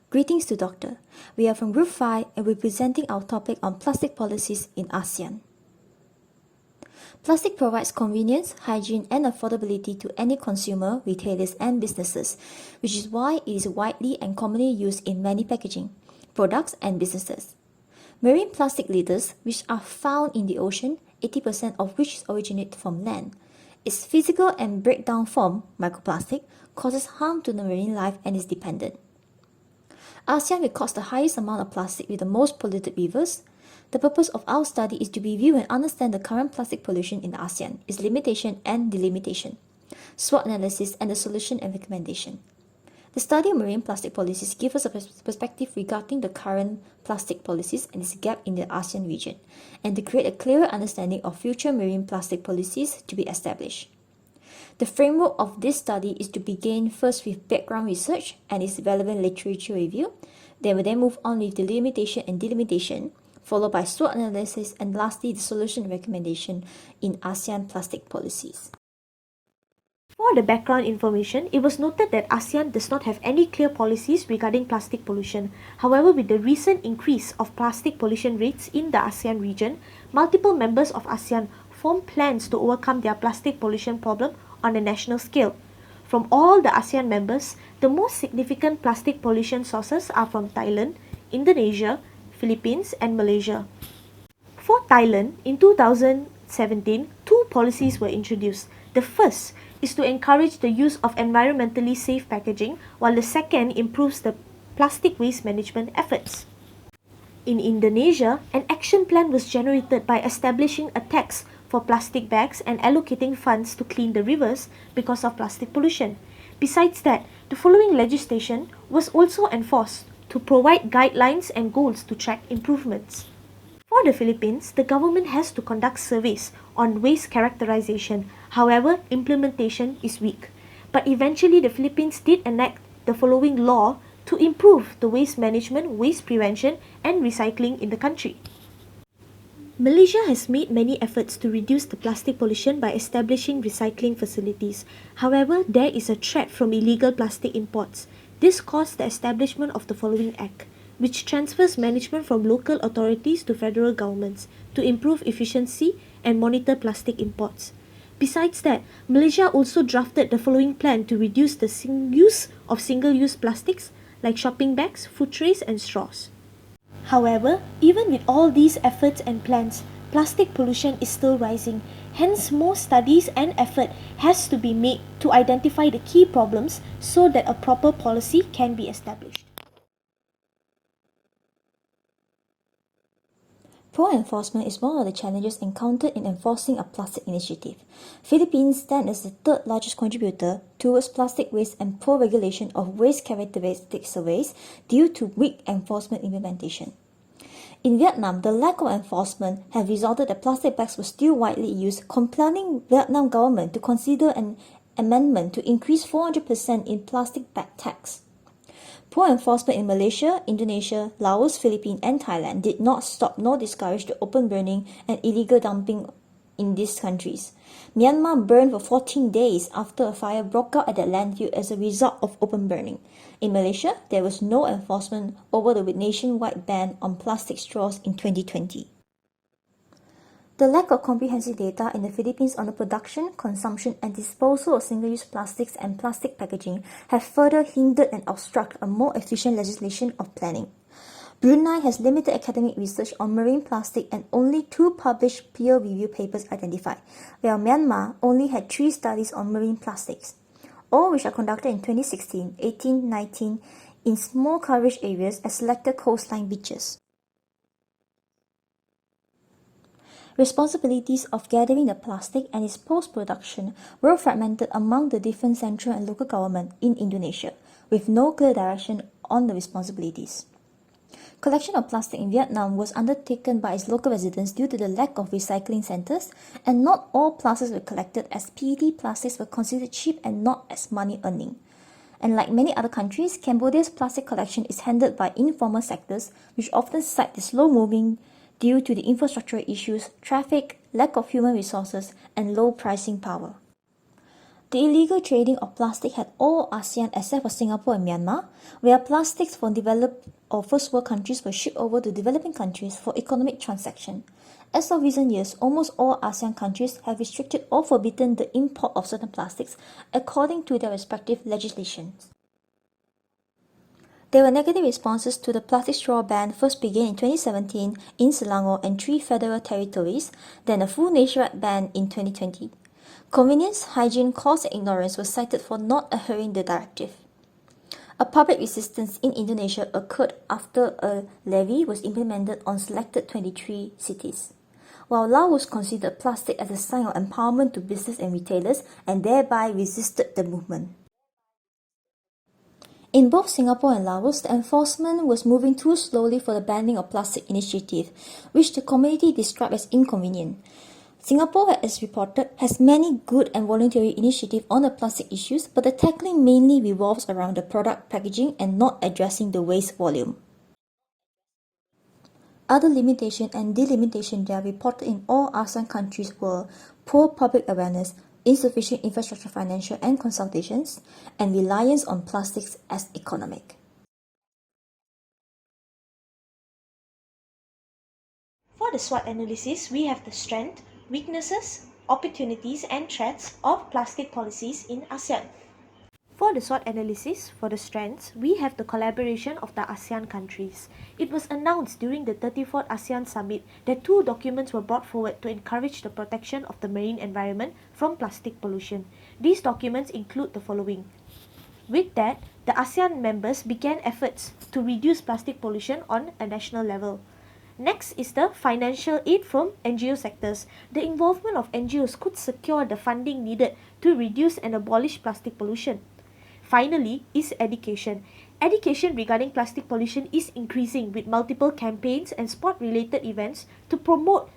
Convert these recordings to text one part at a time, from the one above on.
Greetings to Doctor. We are from Group 5 and we're presenting our topic on plastic policies in ASEAN. Plastic provides convenience, hygiene and affordability to any consumer, retailers and businesses, which is why it is widely and commonly used in many packaging, products and businesses. Marine plastic litters, which are found in the ocean, 80% of which originate from land. Its physical and breakdown form, microplastic, causes harm to the marine life and is dependent. ASEAN records the highest amount of plastic with the most polluted rivers. The purpose of our study is to review and understand the current plastic pollution in ASEAN, its limitation and delimitation, SWOT analysis, and the solution and recommendation. The study of marine plastic policies gives us a perspective regarding the current plastic policies and its gap in the ASEAN region, and to create a clearer understanding of future marine plastic policies to be established. The framework of this study is to begin first with background research and its relevant literature review, then we move on with the limitation and delimitation, followed by SWOT analysis, and lastly the solution recommendation in ASEAN plastic policies. For the background information, it was noted that ASEAN does not have any clear policies regarding plastic pollution. However, with the recent increase of plastic pollution rates in the ASEAN region, multiple members of ASEAN formed plans to overcome their plastic pollution problem on a national scale. From all the ASEAN members, the most significant plastic pollution sources are from Thailand, Indonesia, Philippines, and Malaysia. For Thailand, in 2017, two policies were introduced. The first is to encourage the use of environmentally safe packaging, while the second improves the plastic waste management efforts. In Indonesia, an action plan was generated by establishing a tax for plastic bags and allocating funds to clean the rivers because of plastic pollution. Besides that, the following legislation was also enforced to provide guidelines and goals to track improvements. For the Philippines, the government has to conduct surveys on waste characterization. However, implementation is weak. But eventually, the Philippines did enact the following law to improve the waste management, waste prevention, and recycling in the country. Malaysia has made many efforts to reduce the plastic pollution by establishing recycling facilities. However, there is a threat from illegal plastic imports. This caused the establishment of the following act, which transfers management from local authorities to federal governments to improve efficiency and monitor plastic imports. Besides that, Malaysia also drafted the following plan to reduce the use of single-use plastics like shopping bags, food trays, and straws. However, even with all these efforts and plans, plastic pollution is still rising. Hence, more studies and effort has to be made to identify the key problems so that a proper policy can be established. Poor enforcement is one of the challenges encountered in enforcing a plastic initiative. Philippines stands as the third largest contributor towards plastic waste and poor regulation of waste characteristic surveys due to weak enforcement implementation. In Vietnam, the lack of enforcement has resulted that plastic bags were still widely used, compelling Vietnam government to consider an amendment to increase 400% in plastic bag tax. Poor enforcement in Malaysia, Indonesia, Laos, Philippines and Thailand did not stop nor discourage the open burning and illegal dumping in these countries. Myanmar burned for 14 days after a fire broke out at the landfill as a result of open burning. In Malaysia, there was no enforcement over the nationwide ban on plastic straws in 2020. The lack of comprehensive data in the Philippines on the production, consumption and disposal of single-use plastics and plastic packaging have further hindered and obstructed a more efficient legislation of planning. Brunei has limited academic research on marine plastic and only 2 published peer-reviewed papers identified, while Myanmar only had 3 studies on marine plastics, all which are conducted in 2016, 18, 19 in small coverage areas at selected coastline beaches. Responsibilities of gathering the plastic and its post-production were fragmented among the different central and local government in Indonesia, with no clear direction on the responsibilities. Collection of plastic in Vietnam was undertaken by its local residents due to the lack of recycling centers, and not all plastics were collected as PET plastics were considered cheap and not as money earning. And like many other countries, Cambodia's plastic collection is handled by informal sectors, which often cite the slow moving due to the infrastructural issues, traffic, lack of human resources, and low pricing power. The illegal trading of plastic had all ASEAN except for Singapore and Myanmar, where plastics from developed or first world countries were shipped over to developing countries for economic transaction. As of recent years, almost all ASEAN countries have restricted or forbidden the import of certain plastics according to their respective legislations. There were negative responses to the plastic straw ban first began in 2017 in Selangor and 3 federal territories, then a full nationwide ban in 2020. Convenience, hygiene, cost, and ignorance were cited for not adhering the directive. A public resistance in Indonesia occurred after a levy was implemented on selected 23 cities. While Laos considered plastic as a sign of empowerment to business and retailers and thereby resisted the movement. In both Singapore and Laos, the enforcement was moving too slowly for the banning of plastic initiative, which the community described as inconvenient. Singapore, as reported, has many good and voluntary initiatives on the plastic issues, but the tackling mainly revolves around the product packaging and not addressing the waste volume. Other limitations and delimitations that are reported in all ASEAN countries were poor public awareness, insufficient infrastructure financial and consultations, and reliance on plastics as economic. For the SWOT analysis, we have the strength, weaknesses, opportunities, and threats of plastic policies in ASEAN. For the SWOT analysis, for the strengths, we have the collaboration of the ASEAN countries. It was announced during the 34th ASEAN Summit that 2 documents were brought forward to encourage the protection of the marine environment from plastic pollution. These documents include the following. With that, the ASEAN members began efforts to reduce plastic pollution on a national level. Next is the financial aid from NGO sectors. The involvement of NGOs could secure the funding needed to reduce and abolish plastic pollution. Finally is education. Education regarding plastic pollution is increasing with multiple campaigns and sport-related events to promote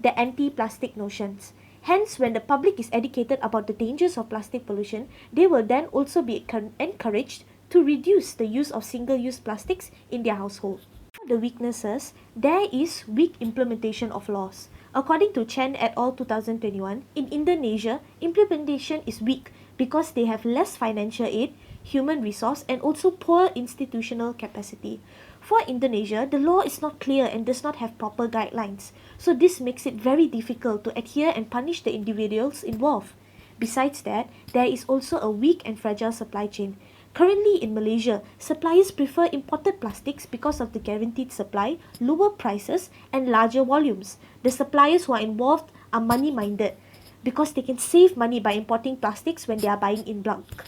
the anti-plastic notions. Hence, when the public is educated about the dangers of plastic pollution, they will then also be encouraged to reduce the use of single-use plastics in their household. The weaknesses, there is weak implementation of laws. According to Chen et al. 2021, in Indonesia, implementation is weak because they have less financial aid, human resource, and also poor institutional capacity. For Indonesia, the law is not clear and does not have proper guidelines, so this makes it very difficult to adhere and punish the individuals involved. Besides that, there is also a weak and fragile supply chain. Currently in Malaysia, suppliers prefer imported plastics because of the guaranteed supply, lower prices, and larger volumes. The suppliers who are involved are money-minded because they can save money by importing plastics when they are buying in bulk.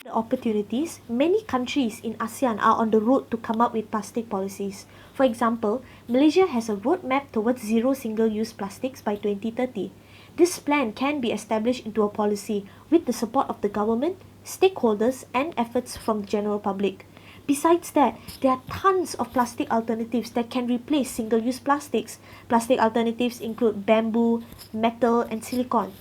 The opportunities, many countries in ASEAN are on the road to come up with plastic policies. For example, Malaysia has a roadmap towards zero single-use plastics by 2030. This plan can be established into a policy with the support of the government, stakeholders, and efforts from the general public. Besides that, there are tons of plastic alternatives that can replace single-use plastics. Plastic alternatives include bamboo, metal, and silicone.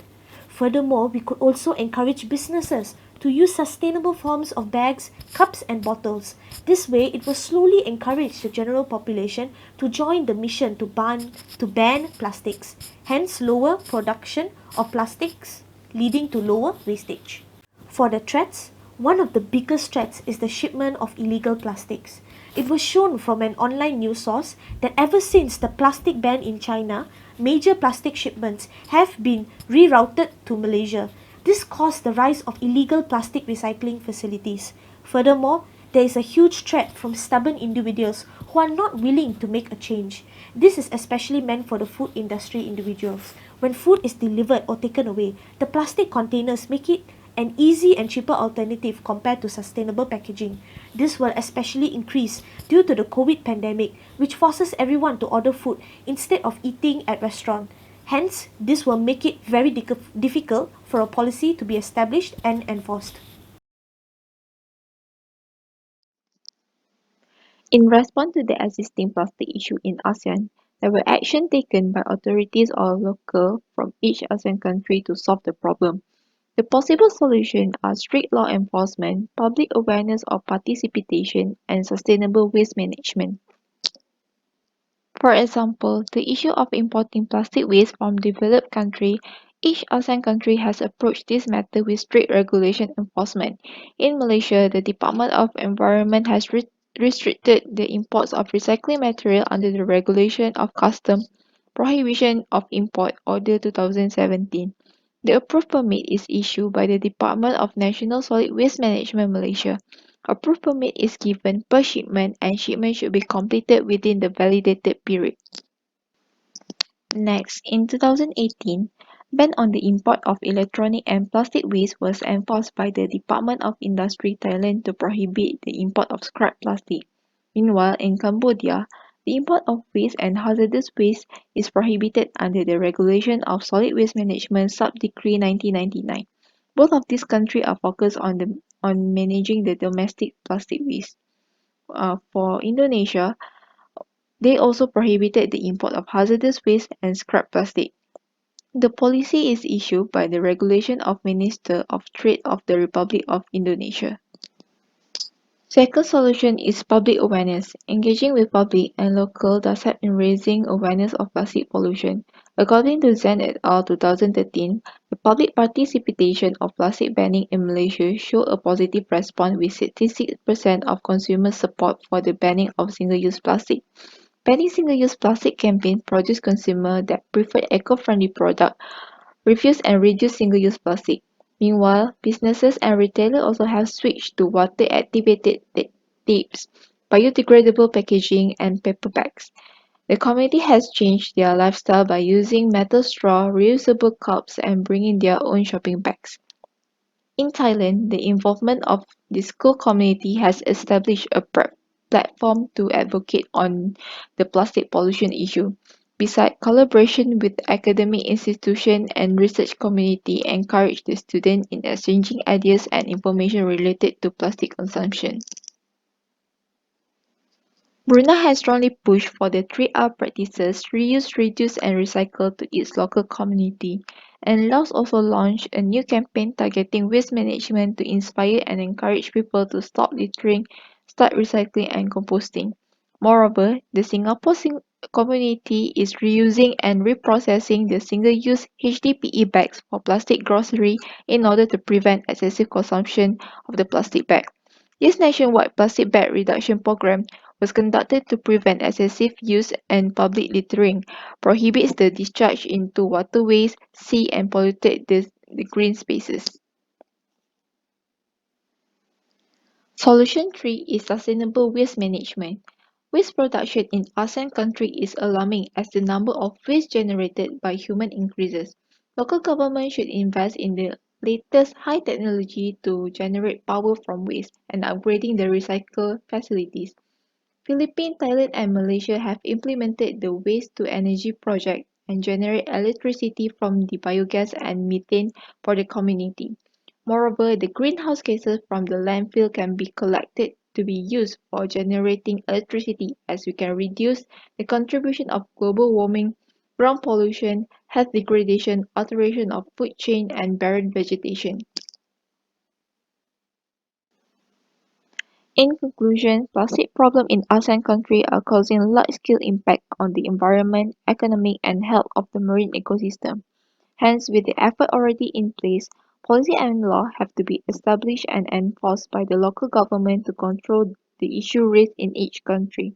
Furthermore, we could also encourage businesses to use sustainable forms of bags, cups, and bottles. This way, it will slowly encourage the general population to join the mission to ban plastics, hence lower production of plastics, leading to lower wastage. For the threats, one of the biggest threats is the shipment of illegal plastics. It was shown from an online news source that ever since the plastic ban in China, major plastic shipments have been rerouted to Malaysia. This caused the rise of illegal plastic recycling facilities. Furthermore, there is a huge threat from stubborn individuals who are not willing to make a change. This is especially meant for the food industry individuals. When food is delivered or taken away, the plastic containers make it an easy and cheaper alternative compared to sustainable packaging. This will especially increase due to the COVID pandemic, which forces everyone to order food instead of eating at restaurants. Hence, this will make it very difficult for a policy to be established and enforced. In response to the existing plastic issue in ASEAN, there were action taken by authorities or local from each ASEAN country to solve the problem. The possible solutions are strict law enforcement, public awareness of participation, and sustainable waste management. For example, the issue of importing plastic waste from developed countries Each ASEAN country has approached this matter with strict regulation enforcement. In Malaysia, the Department of Environment has restricted the imports of recycling material under the Regulation of Custom Prohibition of Import Order 2017. The approved permit is issued by the Department of National Solid Waste Management Malaysia. Approved permit is given per shipment and shipment should be completed within the validated period. Next, in 2018, ban on the import of electronic and plastic waste was enforced by the Department of Industry Thailand to prohibit the import of scrap plastic. Meanwhile, in Cambodia, the import of waste and hazardous waste is prohibited under the Regulation of Solid Waste Management Sub-Decree 1999. Both of these countries are focused on managing the domestic plastic waste. For Indonesia, they also prohibited the import of hazardous waste and scrap plastic. The policy is issued by the Regulation of Minister of Trade of the Republic of Indonesia. Second solution is public awareness. Engaging with public and local does help in raising awareness of plastic pollution. According to Zen et al. 2013, the public participation of plastic banning in Malaysia showed a positive response with 66% of consumer support for the banning of single-use plastic. Banning single-use plastic campaign produced consumers that prefer eco-friendly products, refuse and reduce single-use plastic. Meanwhile, businesses and retailers also have switched to water-activated tapes, biodegradable packaging, and paper bags. The community has changed their lifestyle by using metal straw, reusable cups, and bringing their own shopping bags. In Thailand, the involvement of the school community has established a platform to advocate on the plastic pollution issue. Besides, collaboration with academic institutions and research community encourage the students in exchanging ideas and information related to plastic consumption. Brunei has strongly pushed for the 3R practices reuse, reduce and recycle to its local community, and Laos also launched a new campaign targeting waste management to inspire and encourage people to stop littering, start recycling and composting. Moreover, the Singapore community is reusing and reprocessing the single-use HDPE bags for plastic grocery in order to prevent excessive consumption of the plastic bag. This nationwide plastic bag reduction program was conducted to prevent excessive use and public littering, prohibits the discharge into waterways, sea and polluted the green spaces. Solution 3 is sustainable waste management. Waste production in ASEAN countries is alarming as the number of waste generated by humans increases. Local governments should invest in the latest high technology to generate power from waste and upgrading the recycle facilities. Philippines, Thailand and Malaysia have implemented the waste-to-energy project and generate electricity from the biogas and methane for the community. Moreover, the greenhouse gases from the landfill can be collected to be used for generating electricity as we can reduce the contribution of global warming, ground pollution, health degradation, alteration of food chain and barren vegetation. In conclusion, plastic problems in ASEAN countries are causing large-scale impact on the environment, economic and health of the marine ecosystem. Hence, with the effort already in place, policy and law have to be established and enforced by the local government to control the issue raised in each country.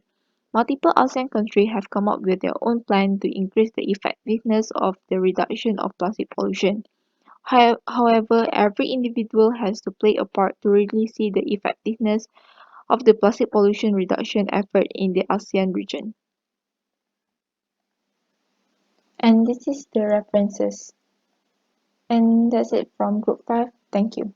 Multiple ASEAN countries have come up with their own plan to increase the effectiveness of the reduction of plastic pollution. However, every individual has to play a part to really see the effectiveness of the plastic pollution reduction effort in the ASEAN region. And this is the references. And that's it from Group 5. Thank you.